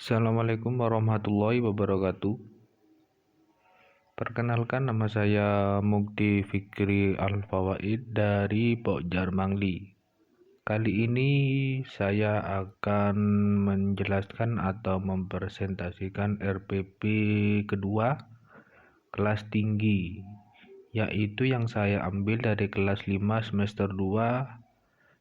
Assalamualaikum warahmatullahi wabarakatuh. Perkenalkan, nama saya Mukti Fikri Al-Fawaid dari Pokjar Mangli. Kali ini saya akan menjelaskan atau mempresentasikan RPP kedua kelas tinggi, yaitu yang saya ambil dari kelas 5 semester 2,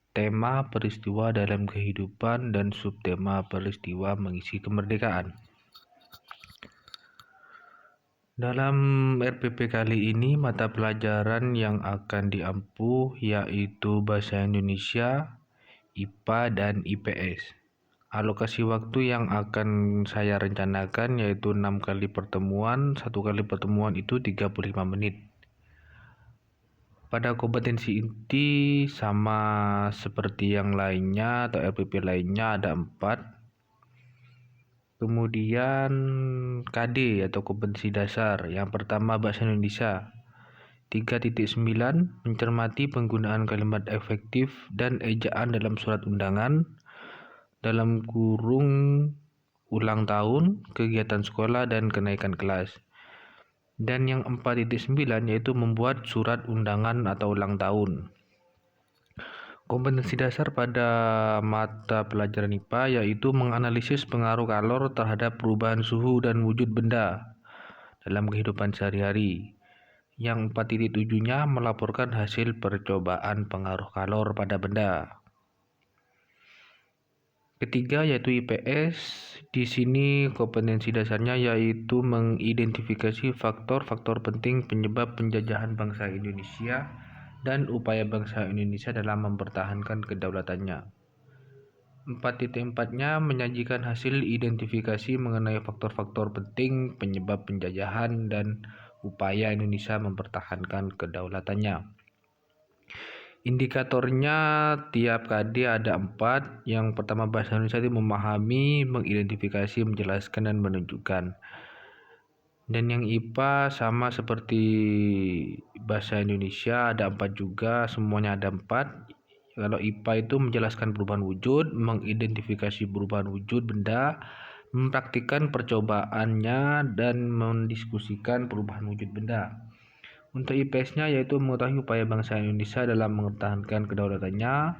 tema peristiwa dalam kehidupan dan subtema peristiwa mengisi kemerdekaan. Dalam RPP kali ini, mata pelajaran yang akan diampu yaitu Bahasa Indonesia, IPA, dan IPS. Alokasi waktu yang akan saya rencanakan yaitu 6 kali pertemuan, 1 kali pertemuan itu 35 menit. Pada kompetensi inti sama seperti yang lainnya atau RPP lainnya ada 4. Kemudian KD atau kompetensi dasar. Yang pertama Bahasa Indonesia. 3.9 mencermati penggunaan kalimat efektif dan ejaan dalam surat undangan dalam kurung ulang tahun, kegiatan sekolah, dan kenaikan kelas. Dan yang 4.9 yaitu membuat surat undangan atau ulang tahun. Kompetensi dasar pada mata pelajaran IPA yaitu menganalisis pengaruh kalor terhadap perubahan suhu dan wujud benda dalam kehidupan sehari-hari. Yang 4.7-nya melaporkan hasil percobaan pengaruh kalor pada benda. Ketiga yaitu IPS. Di sini kompetensi dasarnya yaitu mengidentifikasi faktor-faktor penting penyebab penjajahan bangsa Indonesia dan upaya bangsa Indonesia dalam mempertahankan kedaulatannya. 4.4-nya menyajikan hasil identifikasi mengenai faktor-faktor penting penyebab penjajahan dan upaya Indonesia mempertahankan kedaulatannya. Indikatornya tiap KD ada 4. Yang pertama Bahasa Indonesia itu memahami, mengidentifikasi, menjelaskan, dan menunjukkan. Dan yang IPA sama seperti Bahasa Indonesia ada 4 juga, semuanya ada 4. Kalau IPA itu menjelaskan perubahan wujud, mengidentifikasi perubahan wujud benda, mempraktikkan percobaannya, dan mendiskusikan perubahan wujud benda. Untuk IPS-nya yaitu mengetahui upaya bangsa Indonesia dalam mempertahankan kedaulatannya,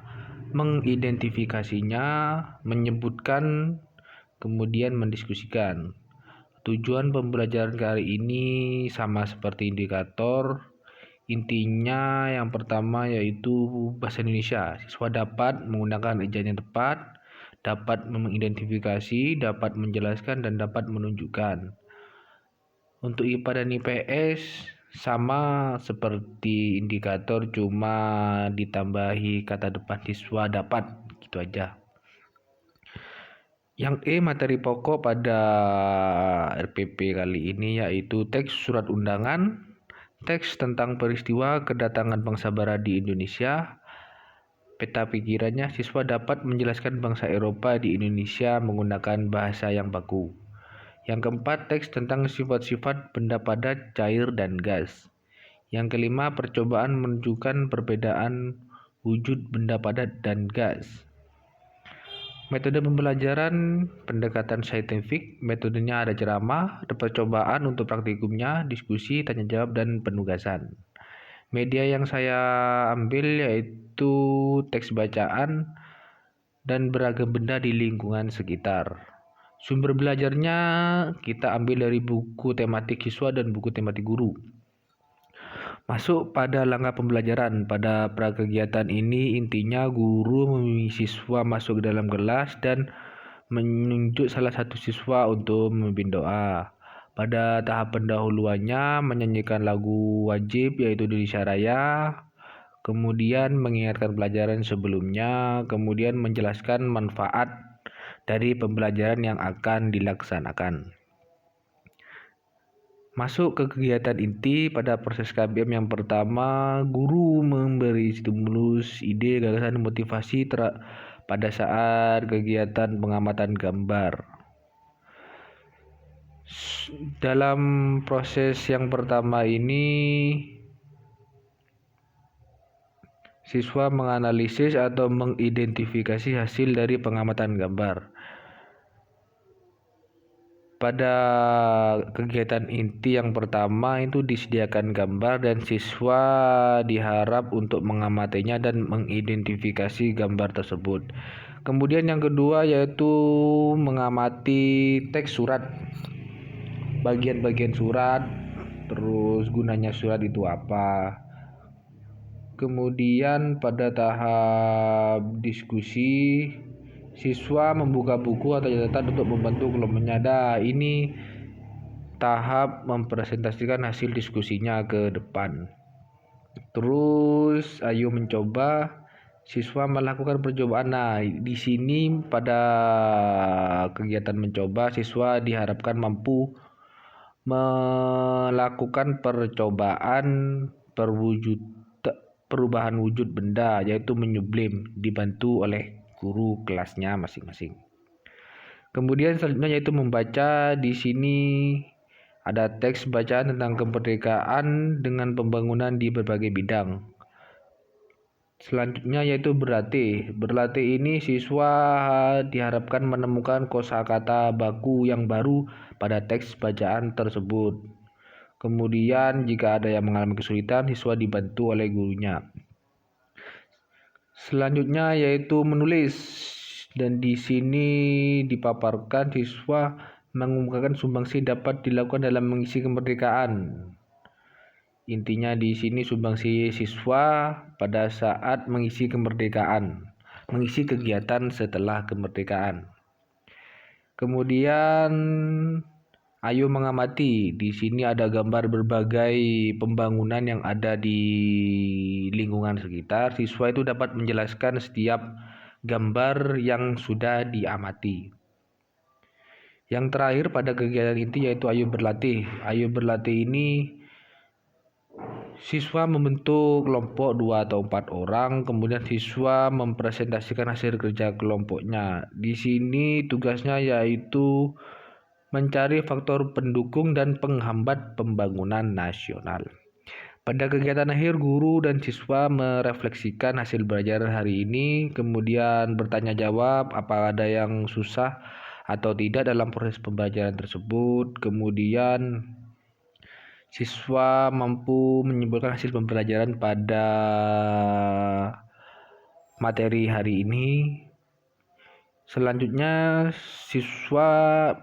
mengidentifikasinya, menyebutkan, kemudian mendiskusikan. Tujuan pembelajaran kali ini sama seperti indikator. Intinya yang pertama yaitu Bahasa Indonesia. Siswa dapat menggunakan ejaan yang tepat, dapat mengidentifikasi, dapat menjelaskan, dan dapat menunjukkan. Untuk IPA dan IPS sama seperti indikator, cuma ditambahi kata depan siswa dapat, gitu aja. Yang materi pokok pada RPP kali ini yaitu teks surat undangan, teks tentang peristiwa kedatangan bangsa Barat di Indonesia, peta pikirannya siswa dapat menjelaskan bangsa Eropa di Indonesia menggunakan bahasa yang baku. Yang keempat, teks tentang sifat-sifat benda padat, cair, dan gas. Yang kelima, percobaan menunjukkan perbedaan wujud benda padat dan gas. Metode pembelajaran pendekatan saintifik, metodenya ada ceramah, ada percobaan untuk praktikumnya, diskusi, tanya jawab, dan penugasan. Media yang saya ambil yaitu teks bacaan dan beragam benda di lingkungan sekitar. Sumber belajarnya kita ambil dari buku tematik siswa dan buku tematik guru. Masuk pada langkah pembelajaran. Pada prakegiatan ini intinya guru membimbing siswa masuk ke dalam kelas dan menunjuk salah satu siswa untuk memimpin doa. Pada tahap pendahuluannya menyanyikan lagu wajib yaitu Indonesia Raya, kemudian mengingatkan pelajaran sebelumnya, kemudian menjelaskan manfaat dari pembelajaran yang akan dilaksanakan. Masuk ke kegiatan inti pada proses KBM yang pertama, guru memberi stimulus, ide, gagasan, motivasi pada saat kegiatan pengamatan gambar. Dalam proses yang pertama ini, siswa menganalisis atau mengidentifikasi hasil dari pengamatan gambar. Pada kegiatan inti yang pertama itu disediakan gambar dan siswa diharap untuk mengamatinya dan mengidentifikasi gambar tersebut. Kemudian yang kedua yaitu mengamati teks surat, bagian-bagian surat, terus gunanya surat itu apa. Kemudian pada tahap diskusi, siswa membuka buku atau catatan untuk membantu kelompoknya. Ini tahap mempresentasikan hasil diskusinya ke depan. Terus ayo mencoba, siswa melakukan percobaan. Nah, di sini pada kegiatan mencoba, siswa diharapkan mampu melakukan percobaan perubahan wujud benda, yaitu menyublim, dibantu oleh guru kelasnya masing-masing. Kemudian selanjutnya yaitu membaca. Di sini ada teks bacaan tentang kemerdekaan dengan pembangunan di berbagai bidang. Selanjutnya yaitu berlatih. Berlatih ini siswa diharapkan menemukan kosakata baku yang baru pada teks bacaan tersebut. Kemudian jika ada yang mengalami kesulitan, siswa dibantu oleh gurunya. Selanjutnya yaitu menulis. Dan di sini dipaparkan siswa mengumumkan sumbangsi dapat dilakukan dalam mengisi kemerdekaan. Intinya di sini sumbangsi siswa pada saat mengisi kemerdekaan, mengisi kegiatan setelah kemerdekaan. Kemudian ayo mengamati. Di sini ada gambar berbagai pembangunan yang ada di lingkungan sekitar. Siswa itu dapat menjelaskan setiap gambar yang sudah diamati. Yang terakhir pada kegiatan inti yaitu ayo berlatih. Ayo berlatih ini siswa membentuk kelompok 2 atau 4 orang, kemudian siswa mempresentasikan hasil kerja kelompoknya. Di sini tugasnya yaitu mencari faktor pendukung dan penghambat pembangunan nasional. Pada kegiatan akhir, guru dan siswa merefleksikan hasil belajar hari ini, kemudian bertanya jawab apa ada yang susah atau tidak dalam proses pembelajaran tersebut. Kemudian siswa mampu menyimpulkan hasil pembelajaran pada materi hari ini. Selanjutnya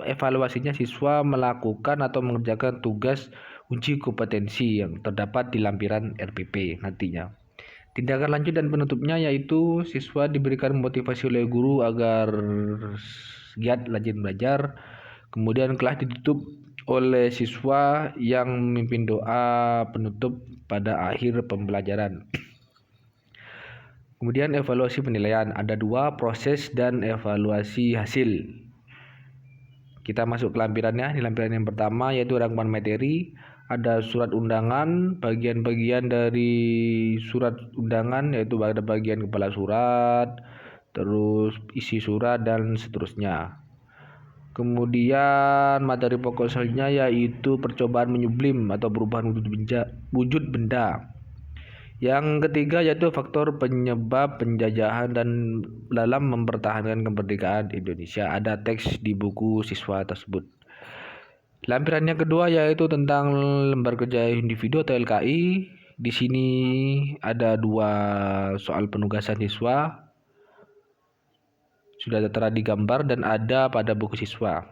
evaluasinya siswa melakukan atau mengerjakan tugas uji kompetensi yang terdapat di lampiran RPP nantinya. Tindakan lanjut dan penutupnya yaitu siswa diberikan motivasi oleh guru agar giat lanjut belajar. Kemudian kelas ditutup oleh siswa yang memimpin doa penutup pada akhir pembelajaran. Kemudian evaluasi penilaian, ada 2, proses dan evaluasi hasil. Kita masuk ke lampirannya. Di lampiran yang pertama yaitu rangkuman materi, ada surat undangan, bagian-bagian dari surat undangan yaitu ada bagian kepala surat, terus isi surat dan seterusnya. Kemudian materi pokok selanjutnya yaitu percobaan menyublim atau perubahan wujud benda. Yang ketiga yaitu faktor penyebab penjajahan dan dalam mempertahankan kemerdekaan Indonesia. Ada teks di buku siswa tersebut. Lampiran yang kedua yaitu tentang lembar kerja individu atau LKI. Di sini ada 2 soal penugasan siswa. Sudah tertera di gambar dan ada pada buku siswa.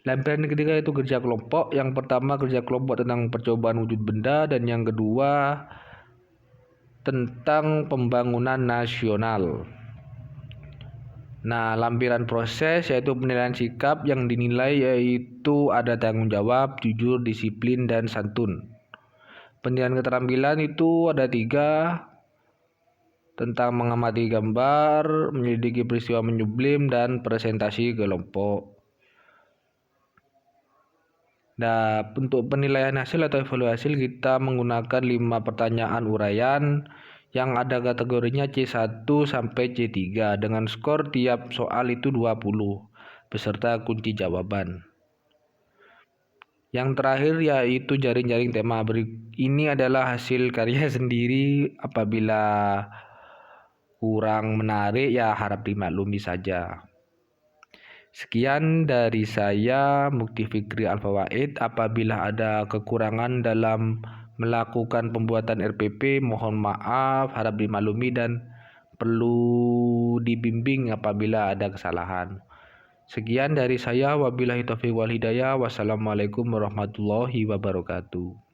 Lampiran yang ketiga yaitu kerja kelompok. Yang pertama kerja kelompok tentang percobaan wujud benda dan yang kedua tentang pembangunan nasional. Nah, lampiran proses yaitu penilaian sikap yang dinilai yaitu ada tanggung jawab, jujur, disiplin, dan santun. Penilaian keterampilan itu ada 3, tentang mengamati gambar, menyelidiki peristiwa menyublim, dan presentasi kelompok. Nah, untuk penilaian hasil atau evaluasi kita menggunakan 5 pertanyaan uraian yang ada kategorinya C1 sampai C3 dengan skor tiap soal itu 20 beserta kunci jawaban. Yang terakhir yaitu jaring-jaring tema. Ini adalah hasil karya sendiri, apabila kurang menarik ya harap dimaklumi saja. Sekian dari saya, Mukti Fikri Al-Fawaid. Apabila ada kekurangan dalam melakukan pembuatan RPP, mohon maaf, harap dimaklumi dan perlu dibimbing apabila ada kesalahan. Sekian dari saya, wabillahi taufiq wal hidayah. Wassalamualaikum warahmatullahi wabarakatuh.